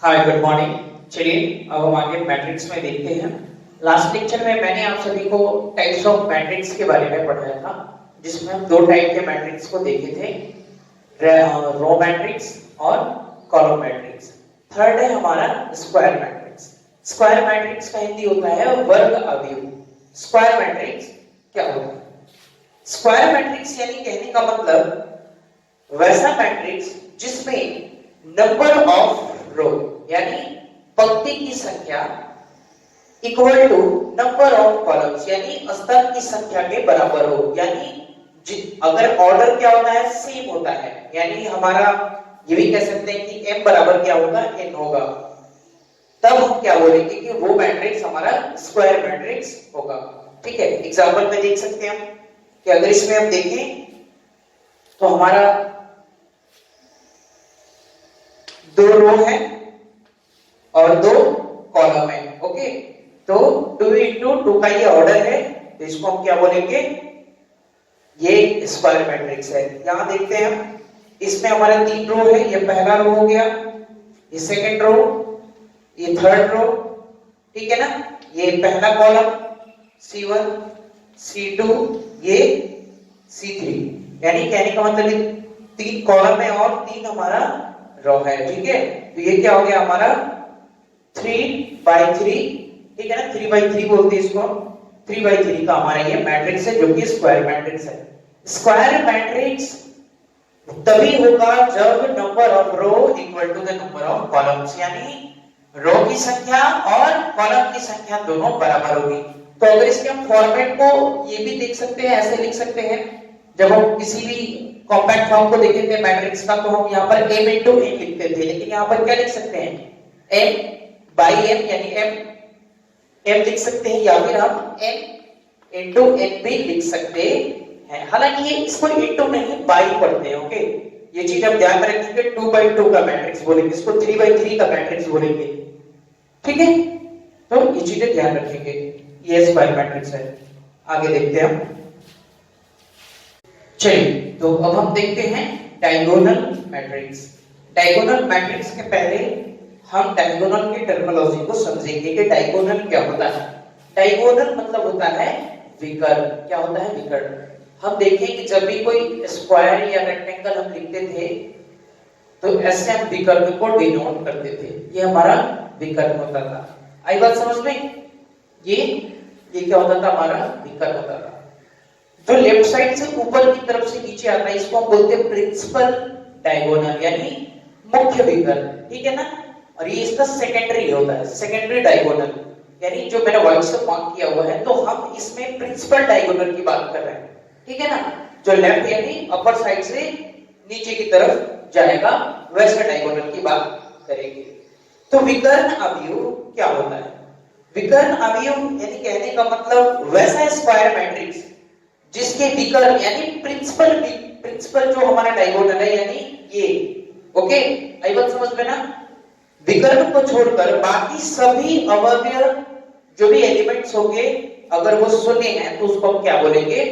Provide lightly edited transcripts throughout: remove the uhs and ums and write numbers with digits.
Hi good morning. चलिए अब हम आगे मैट्रिक्स में देखते हैं। लास्ट लेक्चर में मैंने आप सभी को टाइप्स ऑफ मैट्रिक्स के बारे में पढ़ाया था, जिसमें हम दो टाइप के मैट्रिक्स को देखे थे, रो मैट्रिक्स और कॉलम मैट्रिक्स। थर्ड है हमारा स्क्वायर मैट्रिक्स। स्क्वायर मैट्रिक्स का हिंदी होता है वर्ग अवयव। स्क्वायर मैट्रिक्स क्या होता है? स्क्वायर मैट्रिक्स यानी कहने का मतलब वैसा मैट्रिक्स जिसमें नंबर ऑफ रो यानी पंक्ति की संख्या equal to number of columns यानी स्तर की संख्या के बराबर हो। यानी अगर ऑर्डर क्या होता है, सेम होता है, यानी हमारा ये भी कह सकते हैं कि m बराबर क्या होगा, n होगा, तब हम क्या बोलेंगे कि वो मैट्रिक्स हमारा स्क्वायर मैट्रिक्स होगा। ठीक है, एग्जांपल में देख सकते हैं हम कि अगर इसमें हम देखें तो हमारा दो रो है और दो कॉलम है। ओके, तो 2 इंटू 2 का ये ऑर्डर है, तो इसको हम क्या बोलेंगे, ये स्क्वायर मैट्रिक्स है। यहां देखते हैं हम, इसमें हमारा 3 रो है, ये पहला रो हो गया, ये सेकंड रो, ये थर्ड रो, ठीक है ना, ये पहला कॉलम C1 C2 ये C3, यानी कहने का मतलब 3 कॉलम है और 3 हमारा रो है। ठीक है, तो ये क्या हो गया हमारा 3/3, ठीक है ना, 3/3 बोलते हैं इसको, 3/3 का हमारा ये मैट्रिक्स है जो कि स्क्वायर मैट्रिक्स है। स्क्वायर मैट्रिक्स तभी होगा जब number of row equal to the number of columns, यानी रो की संख्या और कॉलम की संख्या दोनों बराबर होगी। तो अगर इसके हम फॉर्मेट को ये भी देख सकते हैं, ऐसे लिख सकते हैं, जब हम किसी भी कॉम्पैक्ट फॉर्म को देखे थे मैट्रिक्स का, तो हम यहाँ पर m into n लिखते थे, लेकिन यहाँ पर क्या लिख सकते हैं, m by m यानी m लिख सकते हैं, या फिर हम m into n भी लिख सकते हैं। हालांकि ये इसको into नहीं by पढ़ते हैं। ओके, ये चीज आप ध्यान में रखेंगे, 2/2 का मैट्रिक्स बोलेंगे, इसको 3/3 का मैट्रिक्स बोलेंगे। ठीक है, तो ये चीजें ध्यान रखेंगे, ये स्क्वायर मैट्रिक्स है। आगे देखते हैं हम। चलिए, तो अब हम देखते हैं डायगोनल मैट्रिक्स। डायगोनल मैट्रिक्स के पहले हम डायगोनल की टर्मिनोलॉजी को समझेंगे कि डायगोनल क्या होता है। डायगोनल मतलब होता है विकर्ण। क्या होता है? विकर्ण। हम देखें कि जब भी कोई स्क्वायर या रेक्टेंगल हम लिखते थे तो ऐसे हम विकर्ण को डिनोट करते थे, ये हमारा विकर्ण होता था। आई बात समझ में? ये क्या होता था, हमारा विकर्ण होता था। जो लेफ्ट साइड से ऊपर की तरफ से नीचे आता है इसको हम बोलते हैं प्रिंसिपल डायगोनल यानी मुख्य विकर्ण। ठीक है ना, और ये इसका सेकेंडरी होता है, सेकेंडरी डायगोनल, यानी जो मैंने वर्ड से मार्क किया हुआ है, तो हम इसमें प्रिंसिपल डायगोनल की बात कर रहे हैं। ठीक है ना, जो लेफ्ट यानी अपर साइड से नीचे की तरफ जाएगा वैसे डायगोनल की बात करेंगे। तो विकर्ण अवयव क्या होता है? विकर्ण अवयव यानी कहने का मतलब वैसा स्क्वायर मैट्रिक्स जिसके विकर्ण यानी प्रिंसिपल जो हमारा डायगोनल है, यानी ये। ओके, आई बात समझ में ना? विकर्ण को छोड़कर बाकी सभी अवयव जो भी एलिमेंट्स होंगे, अगर वो शून्य हैं तो उसको हम क्या बोलेंगे,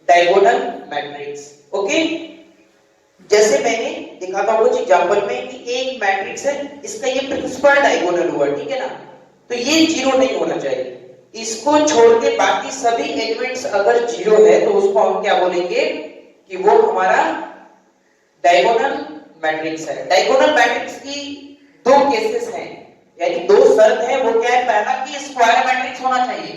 डायगोनल मैट्रिक्स। ओके, जैसे मैंने दिखा था कुछ एग्जांपल में कि एक मैट्रिक्स है, इसका ये प्रिंसिपल डायगोनल हुआ, ठीक है ना, तो ये 0 नहीं होना चाहिए। इसको छोड़ के बाकी सभी एलिमेंट्स अगर 0 है तो उसको हम क्या बोलेंगे कि वो हमारा डायगोनल मैट्रिक्स है। डायगोनल मैट्रिक्स की 2 केसेस हैं, यानी 2 शर्त है। वो क्या है? पहला कि स्क्वायर मैट्रिक्स होना चाहिए,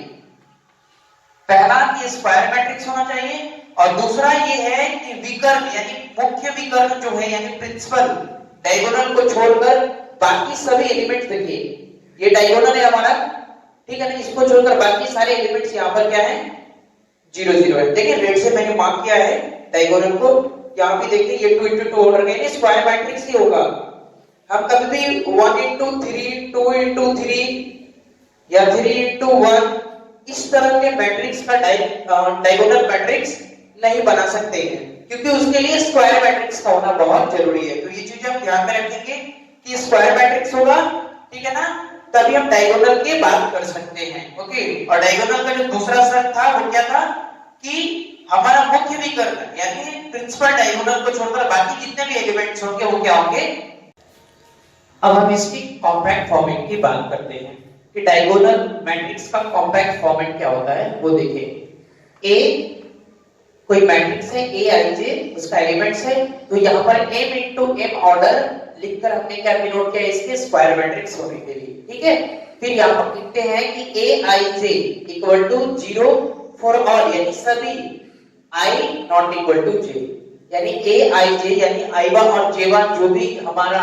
पहला कि स्क्वायर मैट्रिक्स होना चाहिए, और दूसरा ये है कि विकर्ण यानी मुख्य विकर्ण जो है, यानी प्रिंसिपल डायगोनल को छोड़कर बाकी सभी एलिमेंट्स, देखिए ये डायगोनल है हमारा, ठीक है ना, इसको छोड़कर बाकी सारे एलिमेंट्स यहाँ पर क्या है, 0 0 है। देखिए रेड से मैंने मार्क किया है डायगोनल को, यहाँ भी देखिए ये 2 into 2 ऑर्डर का, यानी स्क्वायर मैट्रिक्स ही होगा। हम कभी भी 1 into 3, 2 into 3 या 3 into 1 इस तरह के मैट्रिक्स का डायगोनल मैट्रिक्स नहीं बना सकते हैं, क्योंकि उसके लिए स्क्वायर मैट्रिक्स का होना बहुत जरूरी है। तो ये चीज हम ध्यान में रखेंगे कि स्क्वायर मैट्रिक्स होगा, ठीक है ना, तभी हम डायगोनल की बात कर सकते हैं। ओके, और डायगोनल का जो दूसरा शर्त था वो क्या था कि हमारा मुख्य विकर्ण यानी प्रिंसिपल डायगोनल को छोड़कर बाकी जितने भी एलिमेंट्स होंगे वो क्या होंगे, अब हम इसकी कॉम्पैक्ट फॉर्मेट की बात करते हैं कि डायगोनल मैट्रिक्स का कॉम्पैक्ट फॉर्मेट क्या होता है वो देखिए। ए कोई मैट्रिक्स है ए आई जे, उसका एलिमेंट्स है, तो यहाँ पर m इंटू एम ऑर्डर लिखकर हमने क्या डिनोट किया इसके स्क्वायर मैट्रिक्स होने के लिए, ठीक है। फिर यहाँ पर लिखते हैं कि a i j equal to 0 for all, यानी सभी i not equal to j, यानी ए आई जे यानी i1 और j1 जो भी हमारा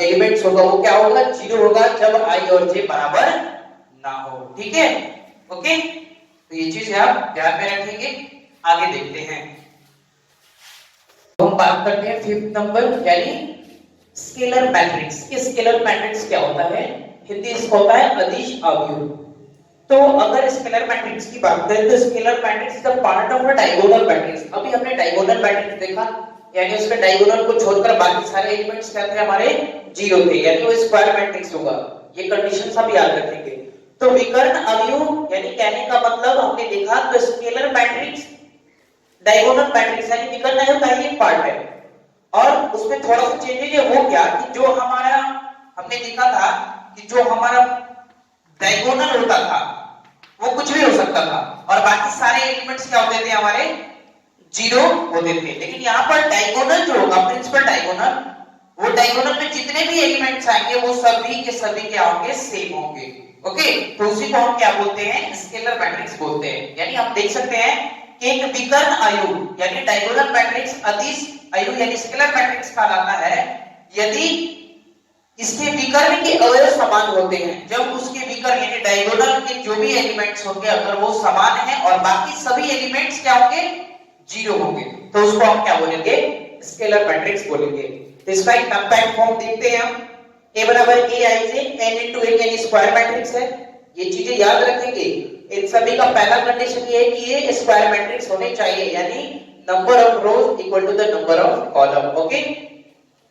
एलिमेंट्स होगा वो क्या होगा 0 होगा जब i और j बराबर ना हो, ठीक है। ओके, तो ये चीज आप ध्यान में रखेंगे। आगे देखते हैं, तो हम बात करते हैं फिफ्थ नंबर यानी स्केलर मैट्रिक्स। ये स्केलर मैट्रिक्स क्या होता है, हिंदी इसका होता है अदिश अवयव। तो अगर स्केलर मैट्रिक्स की बात करें तो scalar matrix is a part of a diagonal matrix. अभी हमने डायगोनल मैट्रिक्स देखा, यानी उसके डायगोनल को छोड़कर बाकी सारे एलिमेंट्स क्या थे हमारे 0 थे, यानी वो स्क्वायर मैट्रिक्स होगा। ये कंडीशन सब याद रखेंगे। तो विकर्ण अवयव यानी कहने का मतलब हमने देखा तो स्केलर मैट्रिक्स डायगोनल मैट्रिक्स यानी विकर्ण अवयव का ही एक पार्ट है, और उसमें थोड़ा सा चेंजेज है। वो क्या कि जो हमारा हमने देखा था कि जो हमारा डायगोनल होता था वो कुछ भी हो सकता था, और बाकी सारे एलिमेंट्स क्या होते थे हमारे 0 होते थे। लेकिन यहाँ पर डायगोनल जो होगा प्रिंसिपल डायगोनल, वो डायगोनल में जितने भी एलिमेंट्स आएंगे वो सभी के सभी क्या होंगे सेम होंगे। ओके, तो उसी को हम क्या बोलते हैं स्केलर मैट्रिक्स बोलते हैं। यानी हम देख सकते हैं कि एक विकर्ण अवयव यानी डायगोनल मैट्रिक्स अदिश अवयव यानी स्केलर मैट्रिक्स कहलाता है यदि इसके विकर्ण के अवयव समान होते हैं। जब उसके विकर्ण यानी डायगोनल के जो भी एलिमेंट्स होंगे अगर वो समान है और बाकी सभी एलिमेंट्स क्या होंगे 0 होंगे, तो उसको हम क्या बोलेंगे स्केलर मैट्रिक्स बोलेंगे। तो इसका एक कॉम्पैक्ट फॉर्म देखते हैं हम। a बराबर a i j n into n यानी स्क्वायर मैट्रिक्स है। ये चीजें याद रखेंगे। इन सभी का पहला कंडीशन ये है कि ये स्क्वायर मैट्रिक्स होने चाहिए, यानी number of rows equal to the number of column. Okay,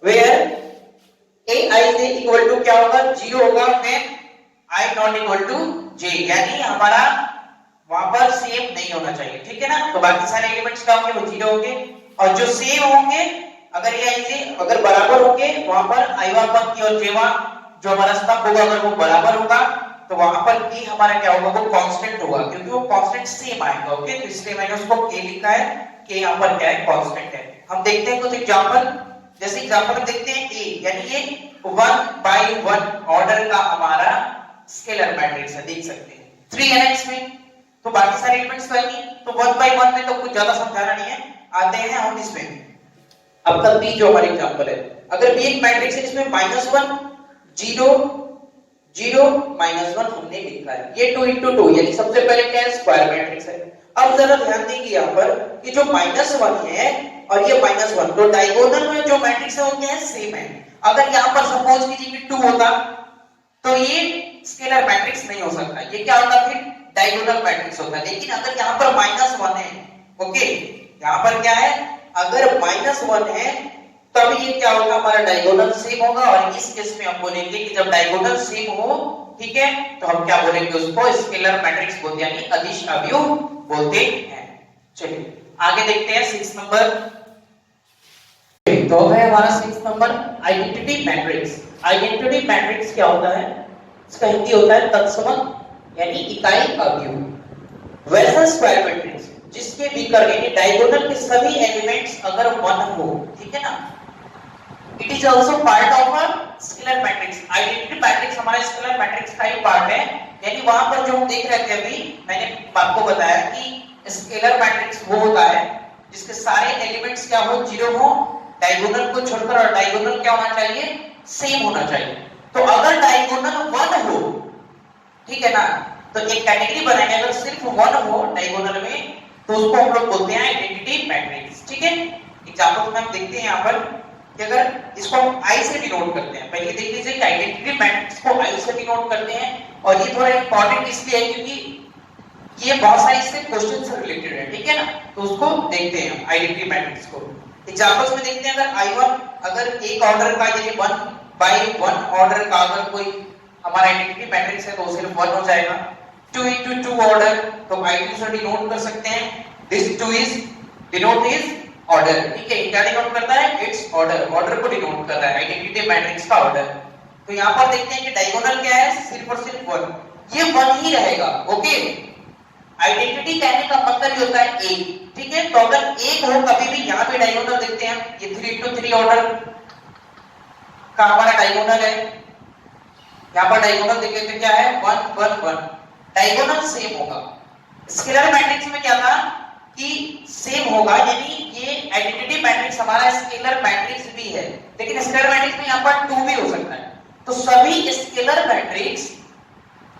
where a i j equal to क्या होगा 0 होगा when i not equal to j, यानी हमारा वहां पर सेम नहीं होना चाहिए, ठीक है ना। तो बाकी सारे एलिमेंट्स क्या होंगे वो 0 होंगे, और जो सेम होंगे अगर ये आई अगर बराबर होंगे वहां पर i1 की और j1 जो हमारा स्तंभ होगा अगर वो बराबर होगा तो वहां पर k हमारा क्या होगा वो कांस्टेंट होगा, क्योंकि वो कांस्टेंट सेम आएगा। ओके, तो इसलिए मैंने उसको k लिखा है, k यहां पर क्या है कांस्टेंट है। हम देखते हैं कुछ एग्जांपल, जैसे एग्जांपल देखते हैं a यानी ये 1 by 1 ऑर्डर का हमारा स्केलर मैट्रिक्स है, देख सकते हैं 3nx में। तो बाकी सारे एलिमेंट्स तो नहीं, तो 1 by 1 में तो कुछ ज्यादा समझाना नहीं है। आते हैं हम इसमें, अब तक b जो हमारी एग्जांपल है, अगर b एक मैट्रिक्स है जिसमें -1 0 0 -1 हमने लिखा है, ये 2 into 2 यानी सबसे पहले क्या है स्क्वायर मैट्रिक्स है। अब जरा ध्यान देंगे यहाँ पर कि जो -1 है और ये -1, तो डायगोनल में जो मैट्रिक्स है वो क्या है सेम है। अगर यहाँ पर सपोज कीजिए कि 2 होता तो ये स्केलर मैट्रिक्स नहीं हो सकता, ये क्या होता फिर डायगोनल मैट्रिक्स होता। लेकिन अगर यहाँ पर -1 है, ओके यहाँ पर क्या है अगर -1 है तब ये क्या होगा हमारा डायगोनल सेम होगा, और इस केस में हम बोलेंगे कि जब डायगोनल सेम हो, ठीक है, तो हम क्या बोलेंगे उसको स्केलर मैट्रिक्स बोलते हैं, यानी अदिश अवयव बोलते हैं। चलिए आगे देखते हैं 6 नंबर। तो है हमारा 6 number identity matrix. Identity matrix क्या होता है, इसका हिंदी होता है तत्सम यानी इकाई अवयव। वैसा स्क्वायर मैट्रिक्स जिसके विकर्ण यानी डायगोनल के सभी एलिमेंट्स अगर 1 हो, ठीक है ना, it is also part of a scalar matrix. Identity matrix हमारा स्केलर मैट्रिक्स का ही पार्ट है, यानी वहां पर जो हम देख रहे थे अभी मैंने आपको बताया कि स्केलर मैट्रिक्स वो होता है जिसके सारे एलिमेंट्स क्या हो 0 हो, डायगोनल को छोड़कर, और डायगोनल क्या होना चाहिए सेम होना चाहिए। तो अगर डायगोनल 1 हो, ठीक है ना, तो एक कैटेगरी बनाएंगे अगर सिर्फ 1 हो डायगोनल में तो उसको हम लोग बोलते हैं आइडेंटिटी मैट्रिक्स, ठीक है। एग्जांपल में हम देखते हैं यहाँ पर कि अगर इसको हम I से डिनोट करते हैं, पहले देख लीजिए कि आइडेंटिटी मैट्रिक्स को I से डिनोट करते हैं, और ये थोड़ा इंपॉर्टेंट इसलिए है क्योंकि ये बहुत सारे इससे क्वेश्चन से रिलेटेड है, ठीक है ना। तो उसको देखते हैं हम आइडेंटिटी मैट्रिक्स को। एग्जांपल्स में देखते हैं अगर I1 अगर एक ऑर्डर का यानी 1 by 1 ऑर्डर का अगर कोई हमारा आइडेंटिटी मैट्रिक्स है तो सिर्फ 1 हो जाएगा। 2 into 2 ऑर्डर तो I2 से डिनोट कर सकते हैं, this 2 is denote is order, ठीक है। क्या डिनोट करता है इट्स ऑर्डर, ऑर्डर को डिनोट कर रहा है आइडेंटिटी मैट्रिक्स का ऑर्डर। तो यहाँ पर देखते हैं कि डायगोनल क्या है, सिर्फ और सिर्फ 1, ये 1 ही रहेगा। ओके, आइडेंटिटी कहने का मतलब ये होता है एक, ठीक है। तो अगर एक हो कभी भी, यहाँ पे डायगोनल देखते हैं, ये 3x3 ऑर्डर का हमारा डायगोनल है। यहाँ पर डायगोनल देख लेते क्या है, 1 1 1, डायगोनल सेम होगा। स्केलर मैट्रिक्स में क्या था कि सेम होगा, यानी ये आइडेंटिटी मैट्रिक्स हमारा स्केलर मैट्रिक्स भी है, लेकिन स्केलर मैट्रिक्स में यहाँ पर 2 भी हो सकता है। तो सभी स्केलर मैट्रिक्स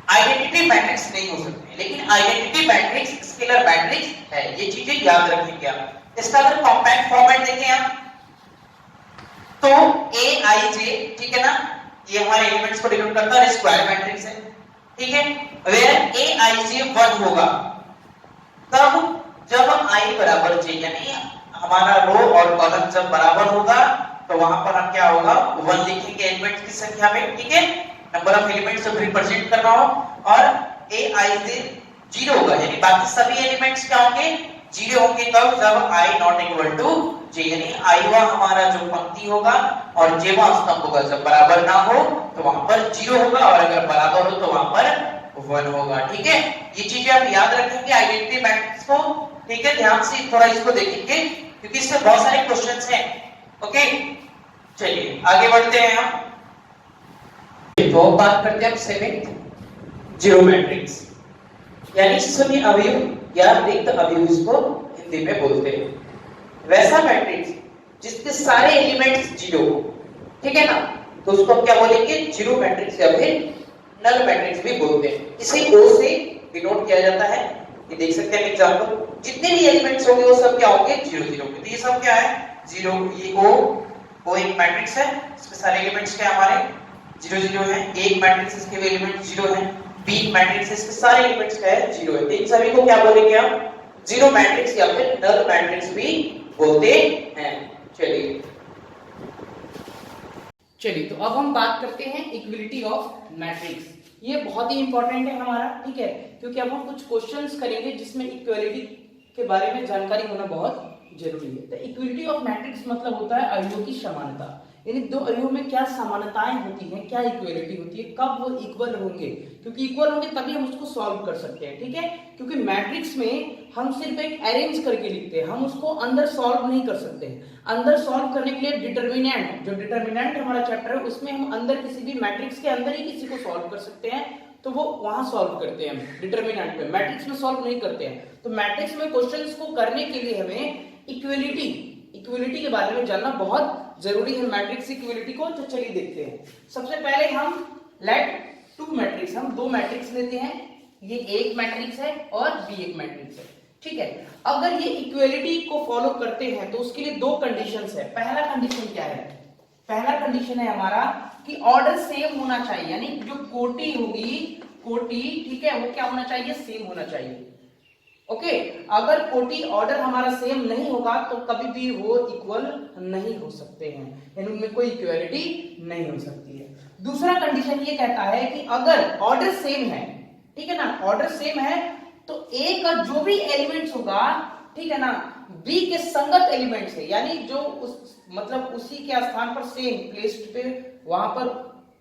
आइडेंटिटी मैट्रिक्स नहीं हो सकते, लेकिन आइडेंटिटी मैट्रिक्स स्केलर मैट्रिक्स है, ये चीजें याद रखेंगे आप। इसका अगर कॉम्पैक्ट फॉर्मेट देखें आप, तो aij, ठीक है ना, ये हमारे एलिमेंट्स को डिनोट करता है, स्क्वायर मैट्रिक्स है, ठीक है। वेयर aij 1 होगा, तब जब i बराबर j, यानी हमारा रो और कॉलम जब बराबर होगा तो वहां पर हम क्या होगा, 1 लिखेंगे एलिमेंट्स की संख्या में, ठीक है, नंबर ऑफ एलिमेंट्स को रिप्रेजेंट करना हो। और aij 0 होगा, यानी बाकी सभी एलिमेंट्स क्या होंगे, 0 होंगे। कब, जब i not equal to j, यानी i वा हमारा जो पंक्ति होगा और j वा स्तंभ होगा, जब बराबर ना हो तो वहां पर 0 होगा, और अगर बराबर हो तो वहां पर 1 होगा, ठीक है। ये चीजें आप याद रखेंगे आइडेंटिटी मैट्रिक्स को, ठीक है। ध्यान से थोड़ा इसको देखेंगे क्योंकि इससे बहुत सारे क्वेश्चंस हैं। ओके, चलिए आगे बढ़ते हैं हम। तो अब बात करते हैं हम सेवेंथ, जीरो मैट्रिक्स, यानी शून्य अवयव या रिक्त अवयव इसको हिंदी में बोलते हैं। वैसा मैट्रिक्स जिसके सारे एलिमेंट्स 0 हो, ठीक है ना, तो उसको हम क्या बोलेंगे, जीरो मैट्रिक्स या फिर नल मैट्रिक्स भी बोलते हैं। इसे O से डिनोट किया जाता है, ये देख सकते हैं एग्जांपल, जितने भी एलिमेंट्स होंगे वो सब क्या होंगे, 0 0 होंगे। तो ये सब क्या है, 0, ये O एक मैट्रिक्स है, इसके सारे एलिमेंट्स क्या हमारे 0 0 हैं। एक मैट्रिक्स, इसके भी एलिमेंट्स 0 हैं। B मैट्रिक्स, इसके सारे एलिमेंट्स क्या है, 0 है। इन सभी को क्या बोलेंगे हम, जीरो मैट्रिक्स या फिर नल मैट्रिक्स भी बोलते हैं। चलिए, तो अब हम बात करते हैं इक्विलिटी ऑफ मैट्रिक्स। ये बहुत ही इंपॉर्टेंट है हमारा, ठीक है, क्योंकि अब हम कुछ क्वेश्चंस करेंगे जिसमें इक्वालिटी के बारे में जानकारी होना बहुत जरूरी है। तो इक्विलिटी ऑफ मैट्रिक्स मतलब होता है अवयवों की समानता, यानी दो अवयवों में क्या समानताएं होती हैं, क्या इक्वालिटी होती है, कब वो इक्वल होंगे, क्योंकि इक्वल होंगे तभी हम उसको सॉल्व कर सकते हैं, ठीक है। क्योंकि मैट्रिक्स में हम सिर्फ एक अरेंज करके लिखते हैं, हम उसको अंदर सॉल्व नहीं कर सकते। अंदर सॉल्व करने के लिए डिटर्मिनेंट, जो डिटर्मिनेंट हमारा चैप्टर है उसमें हम अंदर किसी भी मैट्रिक्स के अंदर ही किसी को सॉल्व कर सकते हैं, तो वो वहां सॉल्व करते हैं हम डिटर्मिनेंट में, मैट्रिक्स में सॉल्व नहीं करते हैं। तो मैट्रिक्स में क्वेश्चंस को करने के लिए हमें इक्विलिटी के बारे में जानना बहुत जरूरी है, मैट्रिक्स इक्विलिटी को। तो चलिए देखते हैं। सबसे पहले हम लेट टू मैट्रिक्स, हम दो मैट्रिक्स लेते हैं, ये एक मैट्रिक्स है और बी एक मैट्रिक्स है, ठीक है। अगर ये इक्विलिटी को फॉलो करते हैं तो उसके लिए दो कंडीशंस है। पहला कंडीशन क्या है, पहला कंडीशन है हमारा कि ऑर्डर सेम होना चाहिए, यानी जो कोटि होगी, कोटि, ठीक है, वो क्या होना चाहिए, सेम होना चाहिए। ओके, अगर कोटि ऑर्डर हमारा सेम नहीं होगा तो कभी भी वो इक्वल नहीं हो सकते हैं, यानी उनमें कोई इक्वालिटी नहीं हो सकती है। दूसरा कंडीशन ये कहता है कि अगर ऑर्डर सेम है, ठीक है ना, ऑर्डर सेम है तो ए का जो भी एलिमेंट्स होगा, ठीक है ना, बी के संगत एलिमेंट्स है, यानी जो उस मतलब उसी के स्थान पर सेम प्लेस्ड पे वहां पर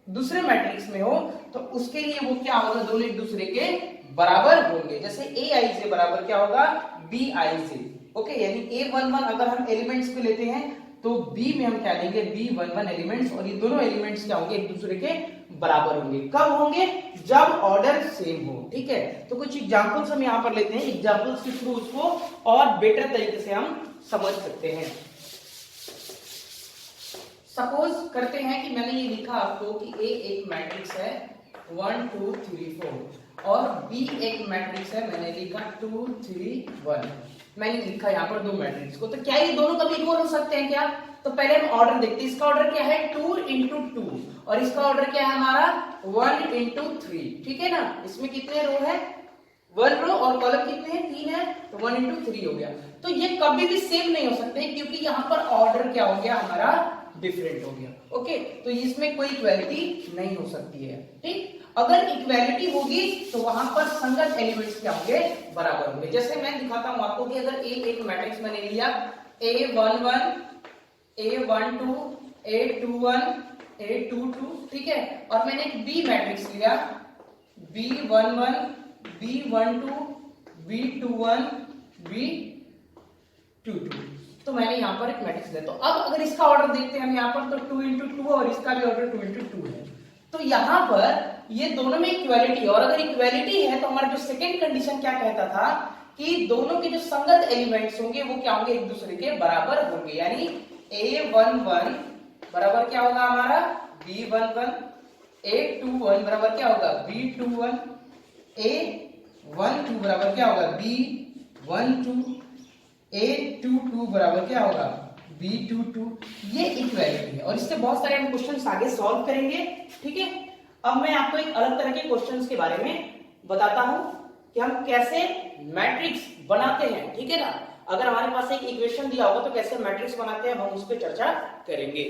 दूसरे मैट्रिक्स में हो, तो उसके लिए वो क्या होगा, दोनों एक दूसरे के बराबर होंगे। जैसे ए आई से बराबर क्या होगा, बी आई से। ओके, यानी ए वन वन अगर हम एलिमेंट्स पे लेते हैं तो बी में हम क्या लेंगे, बी वन वन एलिमेंट्स, और ये दोनों एलिमेंट्स क्या होंगे, एक दूसरे के बराबर होंगे। कब होंगे, जब ऑर्डर सेम हो, ठीक है। तो कुछ एग्जांपल्स हम यहाँ पर लेते हैं, एग्जांपल्स के थ्रू उसको और बेटर तरीके से हम समझ सकते हैं। सपोज करते हैं कि मैंने ये लिखा आपको कि ए एक मैट्रिक्स है 1 2 3 4 और बी एक मैट्रिक्स है, मैंने लिखा 2 3 1, मैंने लिखा यहाँ पर दो मैट्रिक्स को। तो क्या ये दोनों कभी इक्वल हो सकते हैं क्या? तो पहले हम ऑर्डर देखते हैं। इसका ऑर्डर क्या है 2 into 2 और इसका ऑर्डर क्या है हमारा 1 into 3, ठीक है ना। इसमें कितने रो है, 1 रो और कॉलम कितने हैं, 3 है, तो 1 into 3 हो गया। तो ये कभी भी सेम नहीं हो सकते क्योंकि यहाँ पर ऑर्डर क्या हो गया हमारा, डिफरेंट हो गया। ओके, तो इसमें कोई इक्वालिटी नहीं हो सकती है, ठीक। अगर इक्वालिटी होगी तो वहां पर संगत एलिमेंट्स क्या होंगे, बराबर होंगे। जैसे मैं दिखाता हूं आपको कि अगर ए एक मैट्रिक्स मैंने लिया A11 A12 A21 A22, ठीक है, और मैंने एक B मैट्रिक्स लिया, B11, B12, B21, B22, तो मैंने यहाँ पर एक मैट्रिक्स लिया। तो अब अगर इसका ऑर्डर देखते हैं हम यहाँ पर, तो 2 into 2 और इसका भी ऑर्डर 2 into 2 है। तो यहाँ पर ये दोनों में इक्वालिटी, और अगर इक्वालिटी है तो हमारा जो सेकंड कंडीशन क्या कहता था कि दोनों के जो संगत एलिमेंट्स होंगे वो क्या होंगे, एक दूसरे के बराबर होंगे, यानी A11 बराबर क्या होगा हमारा B11, A21 बराबर क्या होगा B21, A12 बराबर क्या होगा B12, A22 बराबर क्या होगा B22। ये इक्वालिटी है और इससे बहुत सारे हम क्वेश्चंस आगे सॉल्व करेंगे, ठीक है। अब मैं आपको एक अलग तरह के क्वेश्चंस के बारे में बताता हूं कि हम कैसे मैट्रिक्स बनाते हैं, ठीक है ना। अगर हमारे पास एक इक्वेशन दिया होगा तो कैसे मैट्रिक्स बनाते हैं हम उस पर चर्चा करेंगे।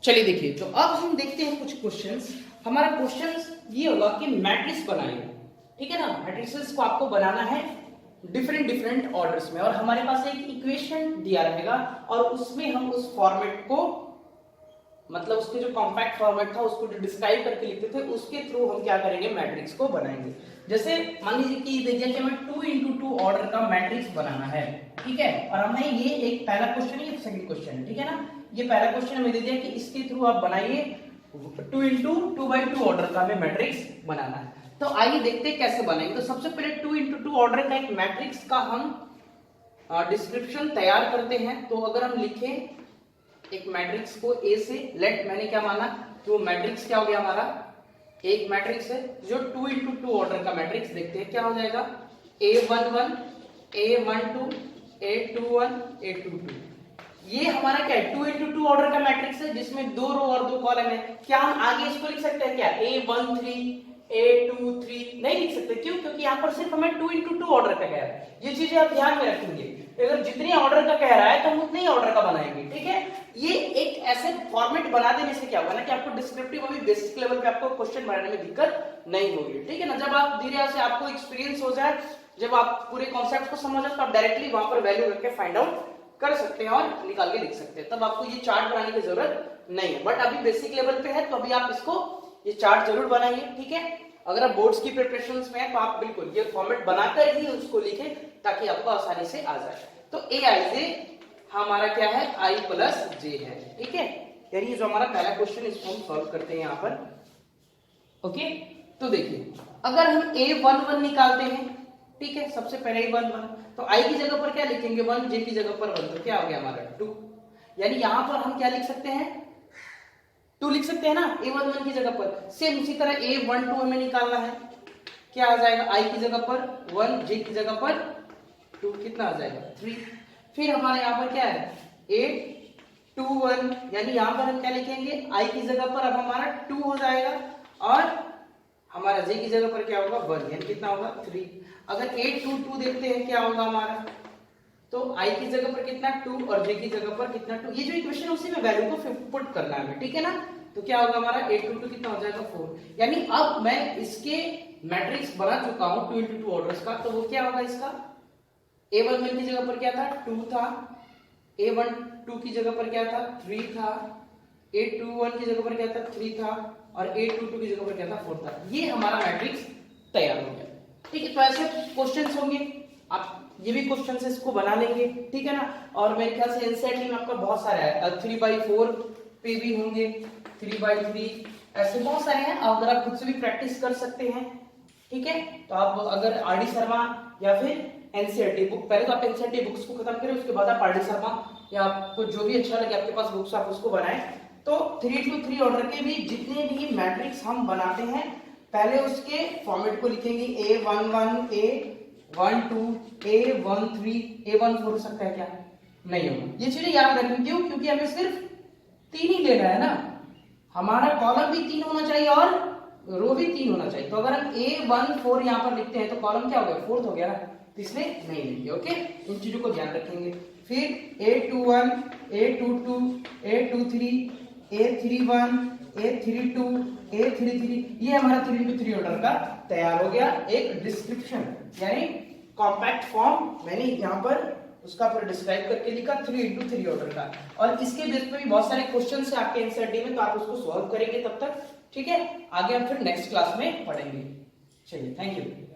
चलिए देखिए, तो अब हम देखते हैं कुछ क्वेश्चंस। हमारा क्वेश्चंस ये होगा कि मैट्रिक्स बनाइए, ठीक है ना। मैट्रिक्सेस को आपको बनाना है डिफरेंट ऑर्डर्स में, और हमारे पास एक इक्वेशन दिया रहेगा और उसमें हम उस फॉर्मेट को, मतलब उसके जो कॉम्पैक्ट फॉर्मेट था उसको जो डिस्क्राइब करके लिखते थे उसके थ्रू हम क्या करेंगे, मैट्रिक्स को बनाएंगे। जैसे मान लीजिए कि दे दिया कि हमें 2 into 2 ऑर्डर का मैट्रिक्स बनाना है, ठीक है, और हमने ये एक पहला क्वेश्चन है, सेकंड क्वेश्चन है, ठीक है ना। ये पहला क्वेश्चन हमें दे दिया कि इसके थ्रू आप बनाइए 2 into 2/2 ऑर्डर का हमें मैट्रिक्स बनाना है। तो आइए देखते हैं कैसे बनाएंगे। तो सबसे पहले 2 into 2 ऑर्डर का एक मैट्रिक्स का हम डिस्क्रिप्शन तैयार करते हैं। तो अगर हम लिखें एक मैट्रिक्स को ए से, लेट मैंने क्या माना कि वो मैट्रिक्स क्या हो गया हमारा, एक मैट्रिक्स है जो 2 into 2 ऑर्डर का मैट्रिक्स। देखते हैं क्या हो जाएगा, A11, A12, A21, A22। ये हमारा क्या है, 2 into 2 ऑर्डर का मैट्रिक्स है जिसमें 2 रो और 2 कॉलम है। क्या हम आगे इसको लिख सकते हैं क्या, A13, A23 नहीं लिख सकते, क्यों, क्योंकि यहाँ पर सिर्फ हमें 2 into 2 ऑर्डर का कह रहा है। ये चीजें आप ध्यान में रखेंगे, अगर जितने ऑर्डर का कह रहा है तो हम उतने ही ऑर्डर का बनाएंगे, ठीक है। ये एक ऐसे फॉर्मेट बना देने से क्या होगा ना कि आपको डिस्क्रिप्टिव और बेसिक लेवल पे आपको क्वेश्चन बनाने में दिक्कत नहीं होगी, ठीक है ना। जब आप धीरे से आपको एक्सपीरियंस हो जाए, जब आप पूरे कॉन्सेप्ट को समझ जाए, तो आप डायरेक्टली वहां पर वैल्यू करके फाइंड आउट कर सकते हैं और निकाल के लिख सकते हैं, तब आपको ये चार्ट बनाने की जरूरत नहीं है। बट अभी बेसिक लेवल पे है तो अभी आप इसको ये चार्ट जरूर बनाइए, ठीक है। अगर आप बोर्ड्स की प्रिपरेशंस में है तो आप बिल्कुल ये फॉर्मेट बनाकर ही उसको लिखें ताकि आपको आसानी से आ जाए। तो Aij हमारा क्या है, I plus j है, ठीक है। यानी जो हमारा पहला क्वेश्चन इसको हम सॉल्व करते हैं यहाँ पर, ओके। तो देखिए अगर हम A11 निकालते हैं, ठीक है, सबसे पहले A11, तो I की जगह पर क्या लिखेंगे 1, J की जगह पर 1, तो क्या हो गया हमारा 2। यानी यहाँ पर हम क्या लिख सकते हैं, 2 लिख सकते हैं ना A11 की जगह पर। सेम उसी तरह A12 हमें निकालना है, क्या आ जाएगा, I की जगह पर 1, J की जगह पर 2, कितना आ जाएगा 3। फिर हमारे यहाँ पर क्या है A21, यानी यहाँ पर हम क्या लिखेंगे, I की जगह पर अब हमारा 2 हो जाएगा और हमारा J की जगह पर क्या होगा 1, यानी कितना होगा 3। अगर A22 देखते हैं क्या होगा हमारा, तो I की जगह पर कितना 2 और J की जगह पर कितना 2। ये जो इक्वेशन उसी में वैल्यू को पुट करना है, ठीक है ना। तो क्या होगा हमारा A22 कितना हो जाएगा 4। यानी अब मैं इसके मैट्रिक्स बना चुका हूं 2 into 2 ऑर्डर्स का। तो वो क्या होगा इसका, A11 की जगह पर क्या था 2 था, A12 की जगह पर क्या था 3 था, A21 की जगह पर क्या था 3 था और A22 की जगह पर क्या था 4 था। ये हमारा मैट्रिक्स तैयार हो गया, ठीक है। तो ऐसे क्वेश्चंस होंगे, आप ये भी क्वेश्चंस इसको बना लेंगे, ठीक है ना। और मेरे ख्याल से एनसीईआरटी में आपका बहुत सारा है, 3/4 पे भी होंगे, 3/3, ऐसे बहुत सारे हैं। अगर आप खुद से भी प्रैक्टिस कर सकते हैं, ठीक है। तो आप अगर आर डी शर्मा या फिर एनसीईआरटी बुक, पहले तो आप एनसीईआरटी बुक्स को खत्म करें, उसके बाद आप आर डी शर्मा या आपको जो भी अच्छा लगे आपके पास बुक्स, आप उसको बनाएं। तो 3 to 3 ऑर्डर के भी जितने भी मैट्रिक्स हम बनाते हैं, पहले उसके फॉर्मेट को लिखेंगे A11, A12, A13, A14 हो सकता है क्या, नहीं होगा। ये चीजें याद रखें, क्यों, क्योंकि हमें सिर्फ 3 ही लेना है ना, हमारा कॉलम भी 3 होना चाहिए और रो भी 3 होना चाहिए। तो अगर हम A14 यहाँ पर लिखते हैं तो कॉलम क्या हो गया 4th हो गया ना, तो इसलिए नहीं लेंगे, ओके। इन चीजों को ध्यान रखेंगे। फिर A21, A22, A23, A31, A32, A33, ये हमारा 3 into 3 ऑर्डर का तैयार हो गया एक डिस्क्रिप्शन, यानी कॉम्पैक्ट फॉर्म मैंने यहाँ पर उसका पूरा डिस्क्राइब करके लिखा 3x3 ऑर्डर का, और इसके बेस पे भी बहुत सारे क्वेश्चन है आपके एनसीईआरटी में, तो आप उसको सॉल्व करेंगे तब तक। ठीक है, आगे हम फिर नेक्स्ट क्लास में पढ़ेंगे। चलिए, थैंक यू।